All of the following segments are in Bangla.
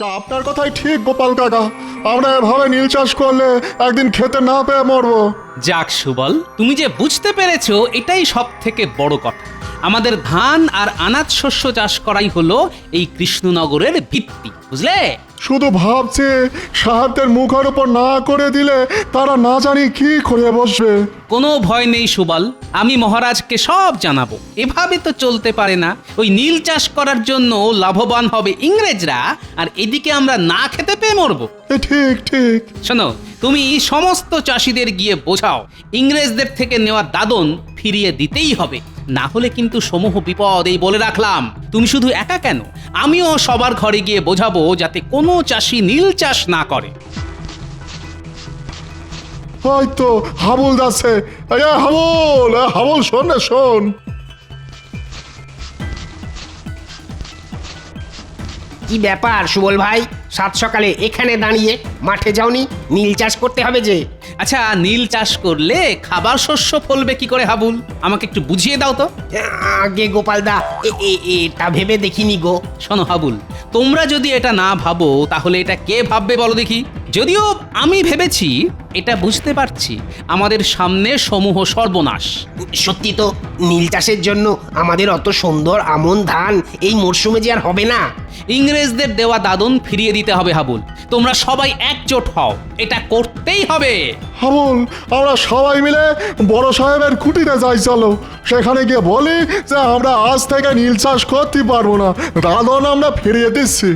আপনার কথাই ঠিক গোপাল কাকা, আমরা এভাবে নীল চাষ করলে একদিন খেতে না পেয়ে মরবো। যাক সুবল, তুমি যে বুঝতে পেরেছো এটাই সব থেকে বড় কথা। আমাদের ধান আর আনাজ শস্য চাষ করাই হলো এই কৃষ্ণনগরের ভিত্তি, বুঝলে? শুধু ভাবছে সাহেবদের মুখের উপর না করে দিলে তারা না জানি কি করে বসবে। কোনো ভয় নেই সুবল, আমি মহারাজকে সব জানাবো। এভাবে তো চলতে পারে না। ওই নীল চাষ করার জন্য লাভবান হবে ইংরেজরা, আর এদিকে আমরা না খেতে পেয়ে মরবো। ঠিক ঠিক। শোনো, তুমি সমস্ত চাষিদের গিয়ে বোঝাও ইংরেজদের থেকে নেওয়া দাদন ফিরিয়ে দিতেই হবে, না হলে কিন্তু সমূহ বিপদ। এই বলে রাখলাম, তুমি শুধু একা কেন, আমিও সবার ঘরে গিয়ে বোঝাবো যাতে কোনো চাষি নীল চাষ না করে। হয়তো হাবুল যাচ্ছে। হাবুল, হাবুল শোন না, শোন। কি ব্যাপার সুবল ভাই, সাত সকালে এখানে দাঁড়িয়ে মাঠে যাওনি? নীল চাষ করতে হবে যে। আচ্ছা, নীল চাষ করলে খাবার শস্য ফলবে কি করে হাবুল? আমাকে একটু বুঝিয়ে দাও তো। আগে গোপালদা, এটা ভেবে দেখিনি গো। শোনো হাবুল, তোমরা যদি এটা না ভাবো তাহলে এটা কে ভাববে বলো দেখি? যদিও আমি ভেবেছি, এটা বুঝতে পারছি আমাদের সামনে সমূহ সর্বনাশ। সত্যি তো, নীল চাষের জন্য আমাদের অত সুন্দর আমন ধান এই মরশুমে যে আর হবে না। ইংরেজদের দেওয়া দাদন ফিরিয়ে দিতে হবে হাবুল। তোমরা সবাই একজোট হও, এটা করতেই হবে। হাবুল, আমরা সবাই মিলে বড় সাহেবের কুটিতে যাই, চলো। সেখানে গিয়ে বলি যে আমরা আজ থেকে নীল চাষ করতে পারবো না, দাদন আমরা ফিরিয়ে দিচ্ছি।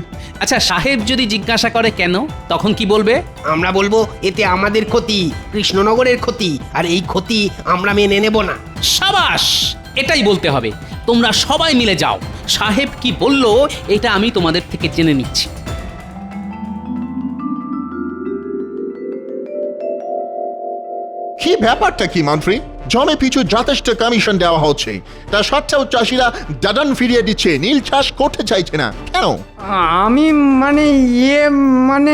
আচ্ছা, সাহেব যদি জিজ্ঞাসা করে কেন, তখন কি বলবে? আমরা বলবো এতে আমাদের ক্ষতি, কৃষ্ণনগরের ক্ষতি, আর এই ক্ষতি আমরা মেনে নেব না। সাবাস, এটাই বলতে হবে। তোমরা সবাই মিলে যাও, সাহেব কি বললো এটা আমি তোমাদের থেকে জেনে নিচ্ছি। কি ব্যাপারটা কি মন্ত্রী? জমি পিছু যথেষ্ট কমিশন দেওয়া হচ্ছে, তা সত্ত্বেও চাষিরা দাদন ফিরিয়ে দিচ্ছে, নীল চাষ করতে চাইছে না কেন? আমি মানে মানে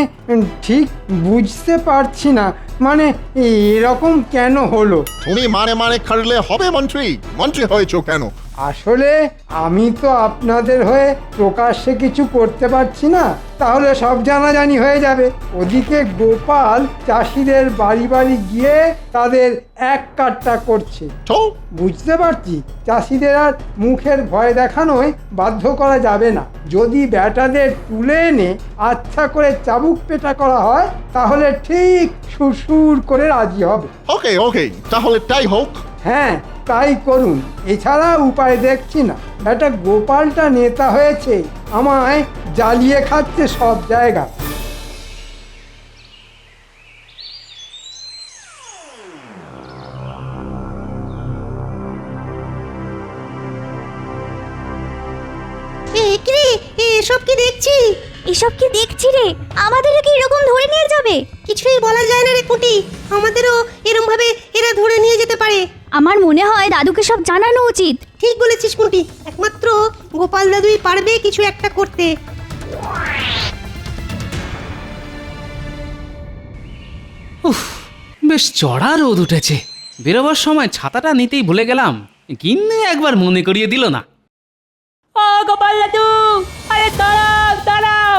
ঠিক বুঝতে পারছি না, মানে এরকম কেন হলো? তুমি মানে মানে খাটলে হবে মন্ত্রী? মন্ত্রী হয়েছো কেন? আসলে আমি তো আপনাদের হয়ে প্রকাশ্যে কিছু করতে পারছি না, তাহলে সব জানাজানি হয়ে যাবে। ওদিকে গোপাল চাষিদের বাড়ি বাড়ি গিয়ে তাদের এক কাট্টা করছে। তো বুঝতে পারছি চাষিদের আর মুখের ভয় দেখানোয় বাধ্য করা যাবে না। যদি ব্যাটাদের তুলে এনে আচ্ছা করে চাবুক পেটা করা হয় তাহলে ঠিক সুরসুর করে রাজি হবে। ওকে ওকে, তাহলে তাই হোক। হ্যাঁ, তাই করুন, এছাড়া উপায় দেখছি না। ব্যাটা গোপালটা নেতা হয়েছে, আমায় জ্বালিয়ে খাচ্ছে সব জায়গা। এসব কি দেখছি? এসব কি দেখছি রে? আমাদেরও কি এরকম ধরে নিয়ে যাবে? কিছুই বলা যায় না রে কুটি, আমাদেরও এরকম ভাবে এরা ধরে নিয়ে যেতে পারে। আমার মনে হয় দাদুকে সব জানানো উচিত। ঠিক বলেছিস কুটি, একমাত্র গোপাল দাদুই পারবে কিছু একটা করতে। উফ, বেশ চড়া রোদ উঠেছে। বেরোবার সময় ছাতাটা নিতেই ভুলে গেলাম, কিন্তু একবার মনে করিয়ে দিল না। ও গোপাল দাদু, আরে দাঁড়াও দাঁড়াও।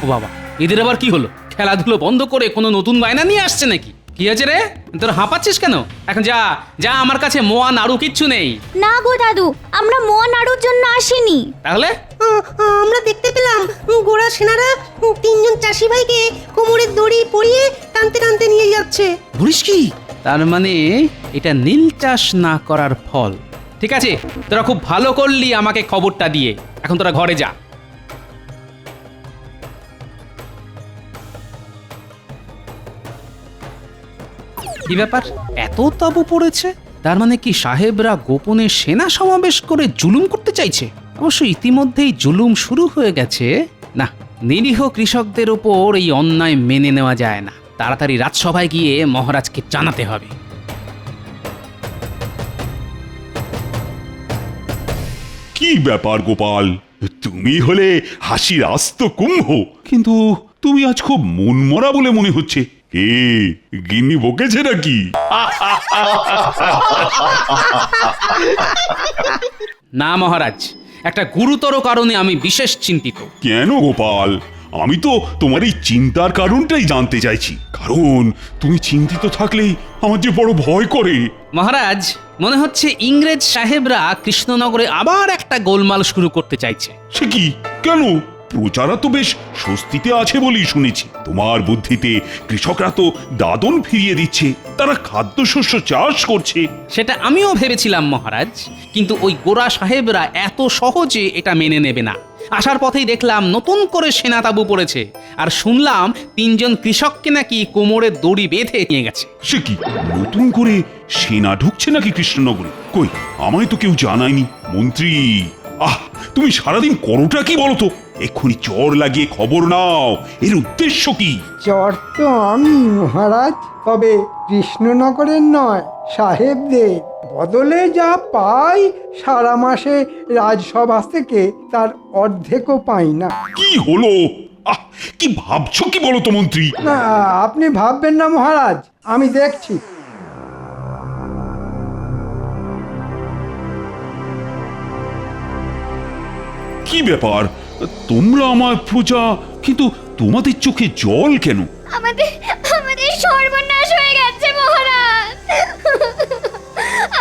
ও বাবা, এদের আবার কি হলো? খেলাধুলো বন্ধ করে কোনো নতুন বায়না নিয়ে আসছে নাকি? কি আছে রে, তোর হাঁপাচ্ছিস কেন? এখন যা যা, আমার কাছে মোয়া নাড়ু কিচ্ছু নেই। না গো দাদু, আমরা মোয়া নাড়ুর জন্য আসিনি। তাহলে আমরা দেখতে পেলাম গোড়া সেনারা তিনজন চাষি ভাইকে কোমরের দড়ি পরিয়ে টানতে টানতে নিয়ে যাচ্ছে। বলিস কি? তার মানে এটা নীল চাষ না করার ফল। ঠিক আছে, তোরা খুব ভালো করলি আমাকে খবরটা দিয়ে। এখন তোরা ঘরে যা। কি ব্যাপার, এত তাবু পড়েছে? তার মানে কি সাহেবরা গোপনে সেনা সমাবেশ করে জুলুম করতে চাইছে? অবশ্য ইতিমধ্যেই জুলুম শুরু হয়ে গেছে। না, নিরীহ কৃষকদের ওপর এই অন্যায় মেনে নেওয়া যায় না। তাড়াতাড়ি রাজসভায় গিয়ে মহারাজকে জানাতে হবে। কি ব্যাপার গোপাল, তুমি হলে হাসির আস্ত কুম্ভ, কিন্তু তুমি আজ খুব মনমরা বলে মনে হচ্ছে। কে গিন্নি বকেছে নাকি? না মহারাজ, একটা গুরুতর কারণে আমি বিশেষ চিন্তিত। কেন গোপাল? আমি তো তোমার এই চিন্তার কারণটাই জানতে চাইছি। কারণ তুমি চিন্তিত থাকলেই আমার যে বড় ভয় করে। মহারাজ, মনে হচ্ছে ইংরেজ সাহেবরা কৃষ্ণনগরে আবার একটা গোলমাল শুরু করতে চাইছে। সে কি? কেন? প্রজারা তো বেশ স্বস্তিতে আছে বলেই শুনেছি। তোমার বুদ্ধিতে কৃষকরা তো দাদন ফিরিয়ে দিচ্ছে, তারা খাদ্যশস্য চাষ করছে। সেটা আমিও ভেবেছিলাম মহারাজ, কিন্তু ওই গোরা সাহেবরা এত সহজে এটা মেনে নেবে না। আসার পথেই দেখলাম নতুন করে সেনা তাঁবু পড়েছে, আর শুনলাম 3 জন কৃষককে নাকি কোমরে দড়ি বেঁধে নিয়ে গেছে। সে কি? নতুন করে সেনা ঢুকছে নাকি কৃষ্ণনগরে? কই, আমায় তো কেউ জানায়নি। মন্ত্রী, তুমি সারাদিন করোটা কি বলো তো? এক্ষুনি চর লাগিয়ে খবর নাও, এর উদ্দেশ্য কি? চর তো আমি মহারাজ, তবে কৃষ্ণনগরের নয়, সাহেবদের। বদলে যা পাই সারা মাসে রাজসভা থেকে তার অর্ধেকও পাই না। কি হলো? কি ভাবছো কি বলো তো মন্ত্রী? না, আপনি ভাববেন না মহারাজ, আমি দেখছি। কি ব্যাপার? তোমরা আমার প্রজা, কিন্তু তোমাদের চোখে জল কেন? আমাদের সর্বনাশ হয়ে গেছে মহারাজ।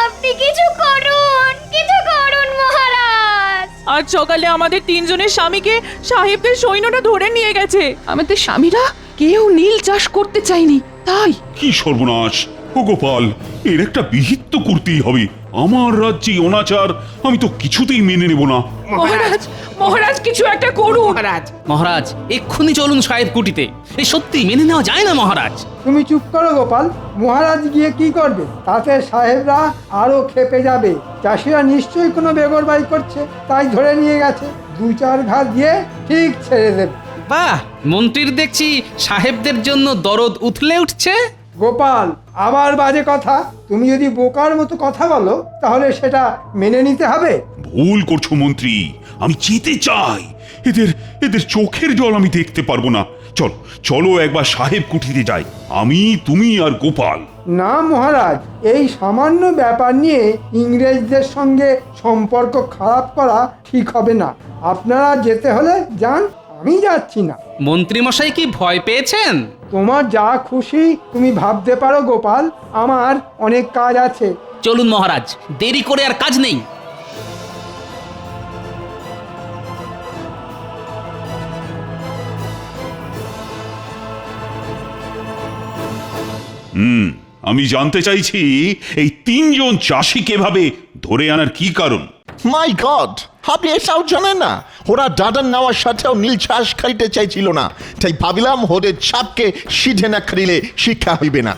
আপনি কিছু করুন মহারাজ। আজ সকালে আমাদের 3 জনের স্বামীকে সাহেবদের সৈন্যরা ধরে নিয়ে গেছে। আমাদের স্বামীরা কেউ নীল চাষ করতে চায়নি, তাই। কি সর্বনাশ! ও গোপাল, এর একটা বিহিত তো করতেই হবে। আমার রাজ্যে অনাচার আমি তো কিছুতেই মেনে নেব না। মহারাজ, মহারাজ কিছু একটা করুন। মহারাজ, মহারাজ, এক্ষুনি চলুন সাহেব কুটিতে। এই সত্যি মেনে নেওয়া যায় না মহারাজ। তুমি চুপ করো গোপাল, মহারাজ গিয়ে কি করবে? তাতে সাহেবরা আরো ক্ষেপে যাবে। চাষিরা নিশ্চয়ই কোনো বেগরবাড়ি করছে, তাই ধরে নিয়ে গেছে। 2-4 ঘা দিয়ে ঠিক ছেড়ে দেবে। বাহ, মন্ত্রীর দেখছি সাহেবদের জন্য দরদ উথলে উঠছে। গোপাল, আবার বাজে কথা। তুমি যদি বোকার মতো কথা বলো তাহলে সেটা মেনে নিতে হবে। ভুল করছো মন্ত্রী, আমি যেতে চাই। এদের চোখের জল আমি দেখতে পারবো না। চলো চলো একবার সাহেব কুঠিতে যাই, আমি, তুমি আর গোপাল। না মহারাজ, এই সামান্য ব্যাপার নিয়ে ইংরেজদের সঙ্গে সম্পর্ক খারাপ করা ঠিক হবে না। আপনারা যেতে হলে যান, আমি যাচ্ছি না। মন্ত্রী মশাই কি ভয় পেয়েছেন? তোমার যা খুশি তুমি ভাবতে পারো গোপাল, আমার অনেক কাজ আছে। চলুন মহারাজ, দেরি করে আর কাজ নেই। আমি জানতে চাইছি এই 3 জন চাষিকে এভাবে ধরে আনার কি কারণ? মাই গড, আপনি এটাও জানেন না? ওরা দাদন নেওয়ার সাথেও নীল চাষ খাইতে চাইছিল না, তাই ভাবিলাম ওদের ছাপকে সিধে না খাইলে শিক্ষা হইবে না।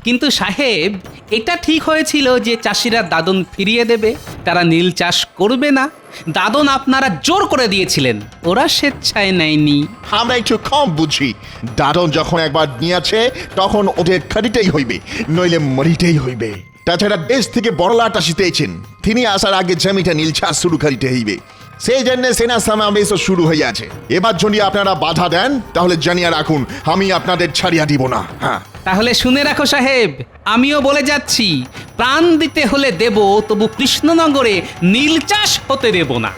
কিন্তু সাহেব, এটা ঠিক হয়েছিল যে চাষিরা দাদন ফিরিয়ে দেবে, তারা নীল চাষ করবে না। দাদন আপনারা জোর করে দিয়েছিলেন, ওরা স্বেচ্ছায় নেয়নি। আমরা একটু কম বুঝি। দাদন যখন একবার নিয়েছে তখন ওদের খারিতেই হইবে, নইলে মরিতেই হইবে। তাছাড়া দেশ থেকে বড়লাট আসিতেছেন, তিনি আসার আগে জমিটা নীল চাষ শুরু করিতে হইবে। সেই জন্য সেনা সমাবেশও শুরু হইয়াছে। এবার যদি আপনারা বাধা দেন তাহলে জানিয়া রাখুন, আমি আপনাদের ছাড়িয়া দিব না। হ্যাঁ, তাহলে শুনে রাখো সাহেব, আমিও বলে যাচ্ছি, প্রাণ দিতে হলে দেব, তবু কৃষ্ণনগরে নীল চাষ হতে দেব না।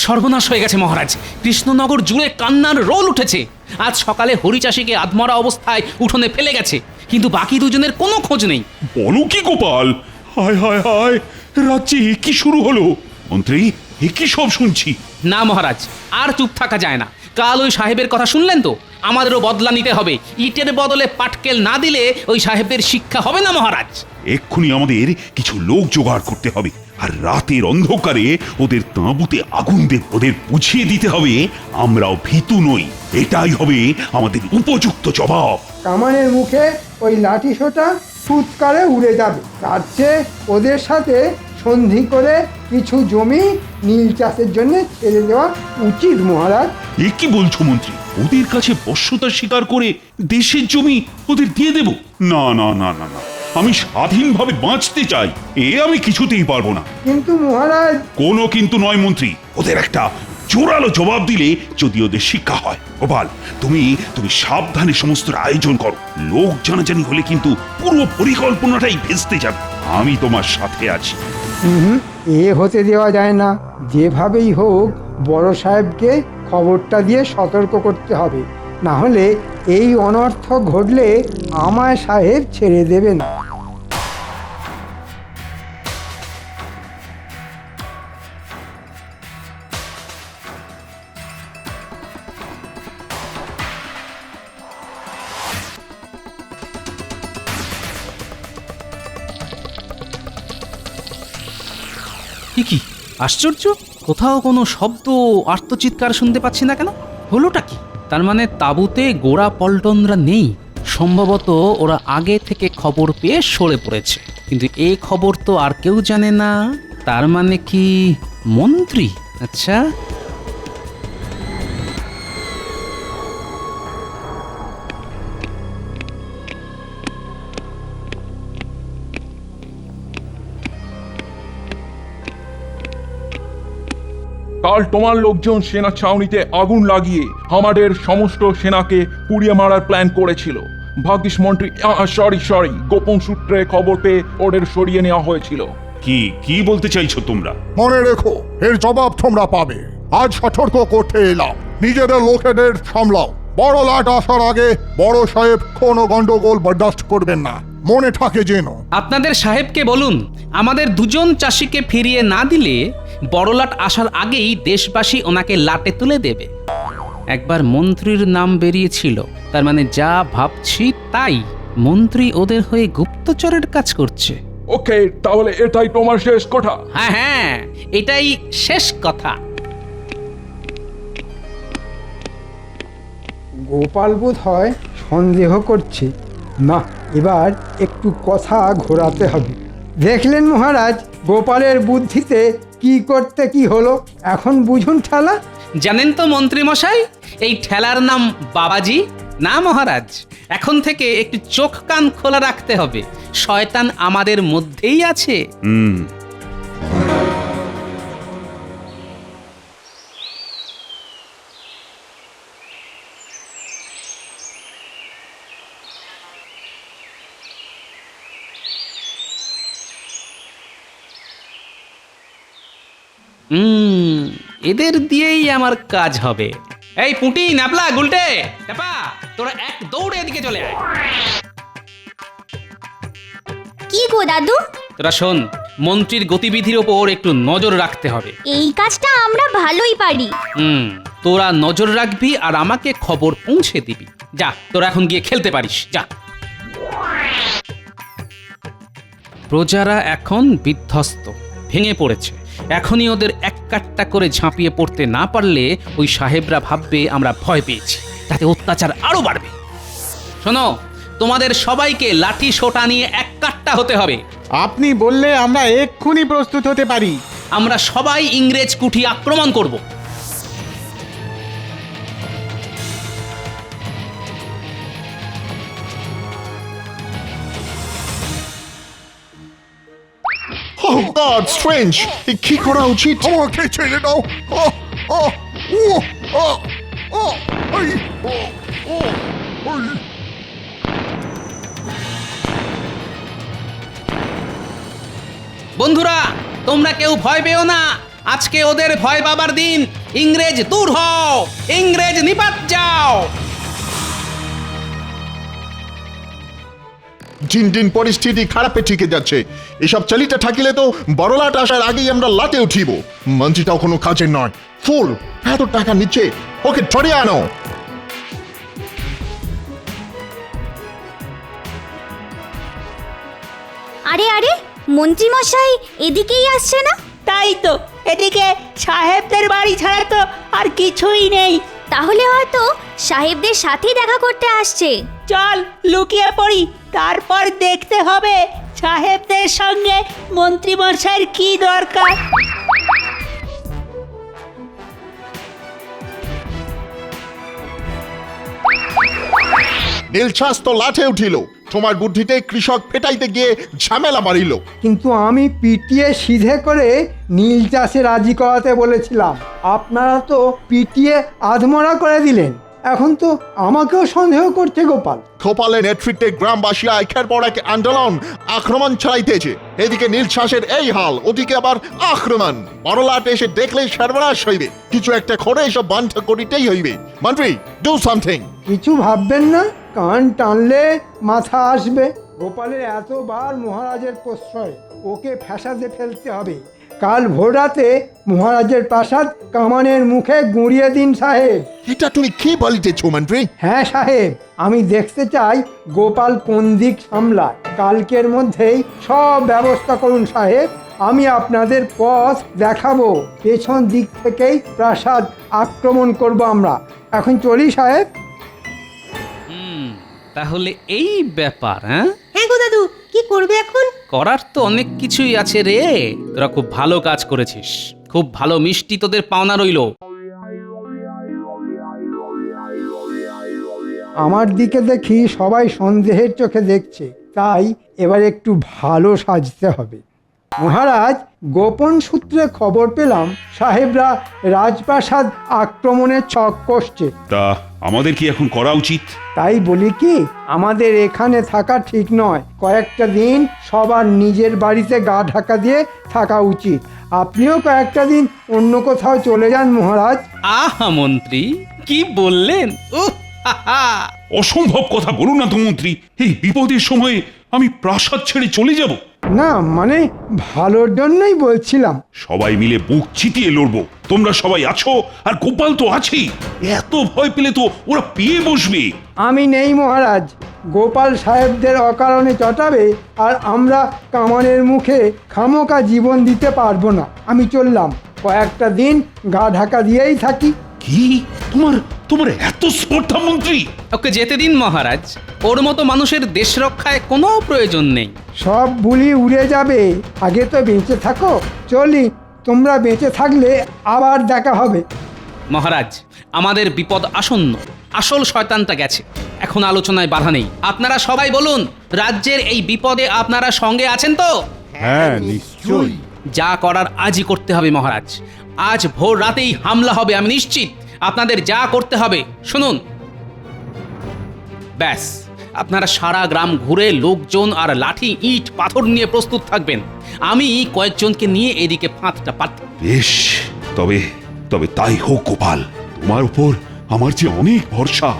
সর্বনাশ হয়ে গেছে মহারাজ, কৃষ্ণনগর জুড়ে কান্নার রোল উঠেছে। আজ সকালে হরিচাষীকে আধমরা অবস্থায় উঠোনে ফেলে গেছে, কিন্তু বাকি 2 জনের কোনো খোঁজ নেই। বলো কি গোপাল? হায় হায় হায়, রাজ্যে এ কি শুরু হলো? মন্ত্রী, এ কি সব শুনছি? না মহারাজ, আর চুপ থাকা যায় না। কাল ওই সাহেবের কথা শুনলেন তো, আমাদেরও বদলা নিতে হবে। ইটের বদলে পাটকেল না দিলে ওই সাহেবদের শিক্ষা হবে না মহারাজ। এক্ষুনি আমাদের কিছু লোক জোগাড় করতে হবে, আর রাতের অন্ধকারে ওদের তাঁবুতে আগুন দেব। ওদের বুঝিয়ে দিতে হবে আমরাও ভীতু নই। এটাই হবে আমাদের উপযুক্ত জবাব। কামানের মুখে ওই লাঠি সোটা ফুৎকারে উড়ে যাবে। তার চেয়ে ওদের সাথে সন্ধি করে কিছু জমি নীল চাষের জন্য ছেড়ে দেওয়া উচিত মহারাজ। এ কি বলছো মন্ত্রী? ওদের কাছে বশ্যতা স্বীকার করে দেশের জমি ওদের দিয়ে দেব? না না না না না, আমি স্বাধীনভাবে বাঁচতে চাই, এ আমি কিছুতেই পারবো না। কিন্তু মহারাজ, কোনো কিন্তু নয় মন্ত্রী, ওদের একটা জোরালো জবাব দিলে যদি ওদের শিক্ষা হয়। গোপাল, তুমি তুমি সাবধানে সমস্ত আয়োজন করো। লোক জানাজানি হলে কিন্তু পুরো পরিকল্পনাটাই ভেস্তে যাবে। আমি তোমার সাথে আছি। এ হতে দেওয়া যায় না। যেভাবেই হোক বড় সাহেবকে খবরটা দিয়ে সতর্ক করতে হবে, না হলে এই অনর্থ ঘটলে আমায় সাহেব ছেড়ে দেবে না। কি আশ্চর্য, কোথাও কোনো শব্দ আর্তচিৎকার শুনতে পাচ্ছি না কেন? হলোটা কি? তার মানে তাঁবুতে গোড়া পল্টনরা নেই। সম্ভবত ওরা আগে থেকে খবর পেয়ে সরে পড়েছে, কিন্তু এই খবর তো আর কেউ জানে না। তার মানে কি মন্ত্রী? আচ্ছা, কাল তোমার লোকজন সেনা ছাউনিতে আগুন লাগিয়ে আমাদের সমস্ত সেনাকে পুড়িয়ে মারার প্ল্যান করেছিল। ভাগ্যিস মন্ত্রী সরি গোপন সূত্রে খবর পেয়ে ওদের সরিয়ে নেওয়া হয়েছিল। কি কি বলতে চাইছো তোমরা? মনে রেখো, এর জবাব তোমরা পাবে। আজ সতর্ক করতে এলাম, নিজেদের লোকেদের সামলাও। বড় লাট আসার আগে বড় সাহেব কোনো গন্ডগোল বরদাস্ত করবেন না, মনে থাকে যেন। আপনাদের সাহেবকে বলুন আমাদের দুজন চাষিকে ফিরিয়ে না দিলে বড়লাট আসার আগেই দেশবাসী ওনাকে লাটে তুলে দেবে। একবার মন্ত্রীর নাম বেরিয়েছিল, তার মানে যা ভাবছি তাই। মন্ত্রী ওদের হয়ে গুপ্তচরের কাজ করছে। ওকে, তাহলে এটাই তোমার শেষ কথা? হ্যাঁ হ্যাঁ, এটাই শেষ কথা। গোপাল বোধ হয় সন্দেহ করছে। না, এবার একটু কথা ঘোরাতে হবে। দেখলেন মহারাজ, গোপালের বুদ্ধিতে কি করতে কি হলো। এখন বুঝুন ঠেলা। জানেন তো মন্ত্রী মশাই, এই ঠেলার নাম বাবাজি। না মহারাজ, এখন থেকে একটু চোখ কান খোলা রাখতে হবে। শয়তান আমাদের মধ্যেই আছে। এদের দিয়েই আমার কাজ হবে। এই পুঁটি, নাপলা, গুলটে, টাপা, তোরা এক দৌড়ে এদিকে চলে আয়। কি গো দাদু? তোরা শোন, মন্ত্রীর গতিবিধির ওপর একটু নজর রাখতে হবে। এই কাজটা আমরা ভালোই পারি। তোরা নজর রাখবি আর আমাকে খবর পৌঁছে দিবি। যা, তোরা এখন গিয়ে খেলতে পারিস, যা। প্রজারা এখন বিধ্বস্ত, ভেঙে পড়েছে। এখনই ওদের এক কাট্টা করে ঝাঁপিয়ে পড়তে না পারলে ওই সাহেবরা ভাববে আমরা ভয় পেয়েছি, তাতে অত্যাচার আরো বাড়বে। শোনো, তোমাদের সবাইকে লাঠি সোটা নিয়ে এক কাট্টা হতে হবে। আপনি বললে আমরা এক্ষুনি প্রস্তুত হতে পারি। আমরা সবাই ইংরেজ কুঠি আক্রমণ করব। Oh God, strange! কি করা উচিত? আমাকে ছেড়ে দাও। বন্ধুরা, তোমরা কেউ ভয় পেও না। আজকে ওদের ভয় পাবার দিন। ইংরেজ দূর হও, ইংরেজ নিপাত যাও। দিন দিন পরিস্থিতি খারাপে ঠিকে যাচ্ছে। এসব চালিতে থাকিলে তো বড়লাট আসার আগেই আমরা লাটে উঠিব। মন্ত্রীটাও কোনো কাজের নয়, ফুল। এত টাকা নিচ্ছে, ওকে ধরে আনো। আরে আরে, মন্ত্রী মশাই এদিকেই আসছে না? তাই তো, এদিকে সাহেবদের বাড়ি ছাড়া তো আর কিছুই নেই। তাহলে হয়তো সাহেবদের সাথেই দেখা করতে আসছে। চল লুকিয়ে পড়ি, তারপর দেখতে হবে সাহেবদের সঙ্গে মন্ত্রীমশাইয়ের কি দরকার। নীলছাস তো লাঠে উঠিল, তোমার বুদ্ধিতে কৃষক ফেটাইতে গিয়ে ঝামেলা বাড়িল। কিন্তু আমি পিটিয়ে সিধে করে নীল চাষে রাজি করাতে বলেছিলাম, আপনারা তো পিটিয়ে আধমরা করে দিলেন। এখন তো আমাকেও সন্দেহ করছে গোপাল। গোপালের নেতৃত্বে গ্রামবাসীরা একের পর এক আন্দোলন আক্রমণ চালাইতেছে। এদিকে নীলছাসের এই হাল, ওদিকে আবার আক্রমণ। বড়লাট এসে দেখলে সর্বনাশ হইবে। কিছু একটা করে এসব বন্ধ করিতেই হইবে। মন্ত্রী, ডু সামথিং। কিছু ভাববেন না, কান টানলে মাথা আসবে। গোপালের এতবার মহারাজের প্রশ্রয়, ওকে ফ্যাসাদে ফেলতে হবে। কাল ভোররাতে মহারাজের প্রাসাদ কামানের মুখে গুঁড়িয়ে দিন সাহেব। এটা তুমি কি বলিতেছ মন্ত্রী? হ্যাঁ সাহেব, আমি দেখতে চাই গোপাল কোন দিক সামলায়। কালকের মধ্যেই সব ব্যবস্থা করুন সাহেব। আমি আপনাদের পথ দেখাবো। পেছন দিক থেকেই প্রাসাদ আক্রমণ করব আমরা। এখন চলি সাহেব। তাহলে এই ব্যাপার, হ্যাঁ? হ্যাঁ গো দাদু, কি করবে এখন? করার তো অনেক কিছুই আছে রে। তোরা খুব ভালো কাজ করেছিস, খুব ভালো মিষ্টি তোদের পাওনা রইলো। আমার দিকে দেখি সবাই সন্দেহের চোখে দেখছে, তাই এবার একটু ভালো সাজতে হবে। মহারাজ, গোপন সূত্রে খবর পেলাম সাহেবরা রাজপ্রাসাদ আক্রমণের ছক কষছে। তা আমাদের কি এখন করা উচিত? তাই বলি কি, আমাদের এখানে থাকা ঠিক নয়। কয়েকটা দিন সবার নিজের বাড়িতে গা ঢাকা দিয়ে থাকা উচিত। আপনিও কয়েকটা দিন অন্য কোথাও চলে যান মহারাজ। আহা মন্ত্রী, কি বললেন! অসম্ভব কথা বলুন না তো মন্ত্রী। এই বিপদের সময়ে আমি প্রাসাদ ছেড়ে চলে যাব? না মানে ভালোর জন্যই বলছিলাম। সবাই মিলে বুক চিতিয়ে লড়বো। তোমরা সবাই আছো, আর গোপাল তো আছেই। এত ভয় পেলে তো ওরা পেয়ে বসবে। আমি নেই মহারাজ। গোপাল সাহেবদের অকারণে চটাবে, আর আমরা কামানের মুখে খামোকা জীবন দিতে পারবো না। আমি চললাম, কয়েকটা দিন গা ঢাকা দিয়েই থাকি। কি তোমার এত স্পর্ধা মন্ত্রী? ওকে যেতে দিন মহারাজ। ওর মতো মানুষের দেশ রক্ষায় কোনো প্রয়োজন নেই। সব বুলি উড়ে যাবে, আগে তো বেঁচে থাকো। চলি, তোমরা বেঁচে থাকলে আবার দেখা হবে। মহারাজ, আমাদের বিপদ আসন্ন। আসল শয়তানটা গেছে, এখন আলোচনায় বাধা নেই। আপনারা সবাই বলুন, রাজ্যের এই বিপদে আপনারা সঙ্গে আছেন তো? হ্যাঁ নিশ্চয়ই। যা করার আজই করতে হবে মহারাজ। আজ ভোর রাতেই হামলা হবে, আমি নিশ্চিত। আপনাদের যা করতে হবে শুনুন। ব্যাস, আপনারা সারা গ্রাম ঘুরে লোকজন আর লাঠি ইট পাথর নিয়ে প্রস্তুত থাকবেন। আমি কয়েকজনকে নিয়ে এদিকে ফাঁদটা পাতি। বেশ, তবে তাই হোক গোপাল। তোমার উপর আমার যে অনেক ভরসা।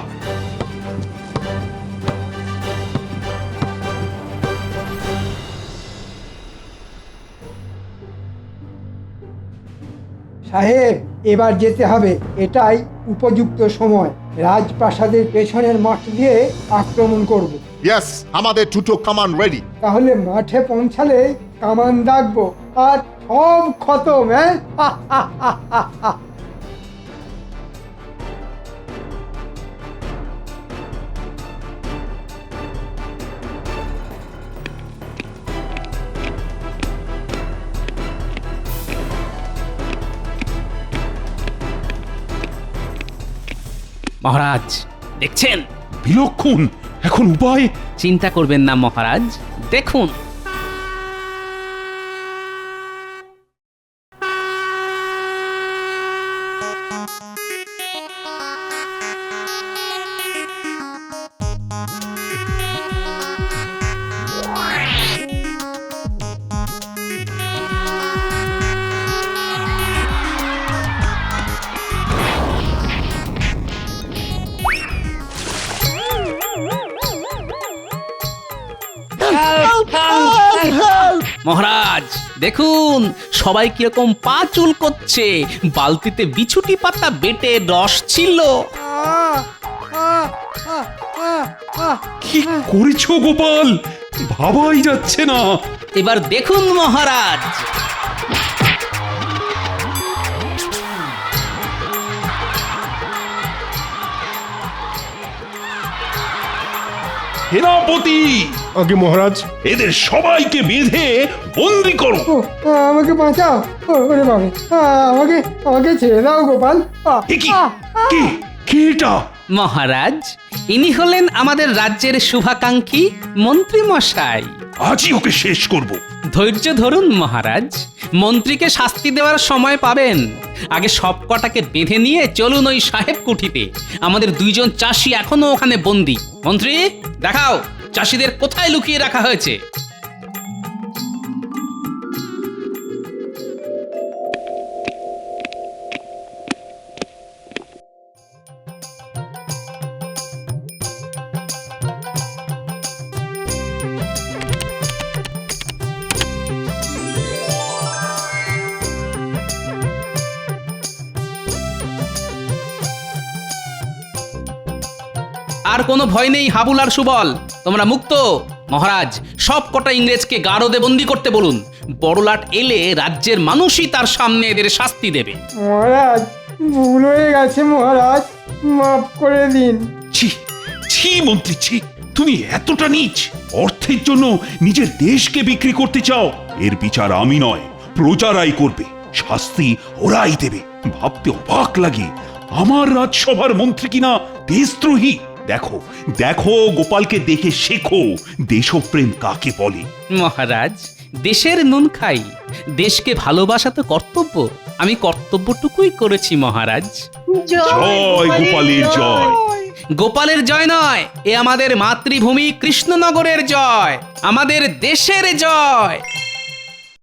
সাহেব, এবার যেতে হবে। এটাই উপযুক্ত সময়। রাজপ্রাসাদের পেছনের মাঠ দিয়ে আক্রমণ করব। ইয়েস, আমাদের দুটো কামান রেডি। তাহলে মাঠে পৌঁছালে কামান দাগবো, আর সব খতম। হ্যাঁ মহারাজ দেখছেন? বিলক্ষণ। এখন উপায়? চিন্তা করবেন না মহারাজ, দেখুন। মহারাজ দেখুন, সবাই কিরকম পা চুল করছে। বালতিতে বিছুটি পাতা বেটে রস ছিল। কি করেছো গোপাল? ভাবাই যাচ্ছে না। এবার দেখুন মহারাজ। সেনাপতি আগে মহারাজ, এদের সবাইকে বেঁধে বন্দি করো। ও আমাকে বাঁচাও, ওরে বাবা, আমাকে আমাকে ছেড়ে দাও গোপাল। এ কি? কে কে এটা? মহারাজ, ইনি হলেন আমাদের রাজ্যের শুভাকাঙ্ক্ষী মন্ত্রী মশাই। আজই ওকে শেষ করব। ধৈর্য ধরুন মহারাজ, মন্ত্রীকে শাস্তি দেওয়ার সময় পাবেন। আগে সব কটাকে বেঁধে নিয়ে চলুন ওই সাহেব কুঠিতে। আমাদের দুইজন চাষি এখনো ওখানে বন্দী। মন্ত্রী, দেখাও চাষিদের কোথায় লুকিয়ে রাখা হয়েছে। আর কোনো ভয় নেই হাবুল আর সুবল, তোমরা মুক্ত। মহারাজ, সব কটা ইংরেজকে গারদে বন্দি করতে বলুন। বড়লাট এলে রাজ্যের মানুষই তার সামনে এদের শাস্তি দেবে। মহারাজ, ভুল হয়ে গেছে মহারাজ, মাফ করে দিন। ছি ছি মন্ত্রী, ছি! তুমি এতটা নীচ! অর্থের জন্য নিজের দেশকে বিক্রি করতে চাও? এর বিচার আমি নয়, প্রজারাই করবে। শাস্তি ওরাই দেবে। ভাবতে অবাক লাগে, আমার রাজসভার মন্ত্রী কিনা দেশদ্রোহী। দেখো দেখো, গোপালকে দেখে শেখো দেশপ্রেম কাকে বলে। মহারাজ, দেশের নুন খাই, দেশকে ভালোবাসা তো কর্তব্য। আমি কর্তব্যটুকুই করেছি মহারাজ। জয় গোপালের জয়। গোপালের জয় নয়, এ আমাদের মাতৃভূমি কৃষ্ণনগরের জয়, আমাদের দেশের জয়।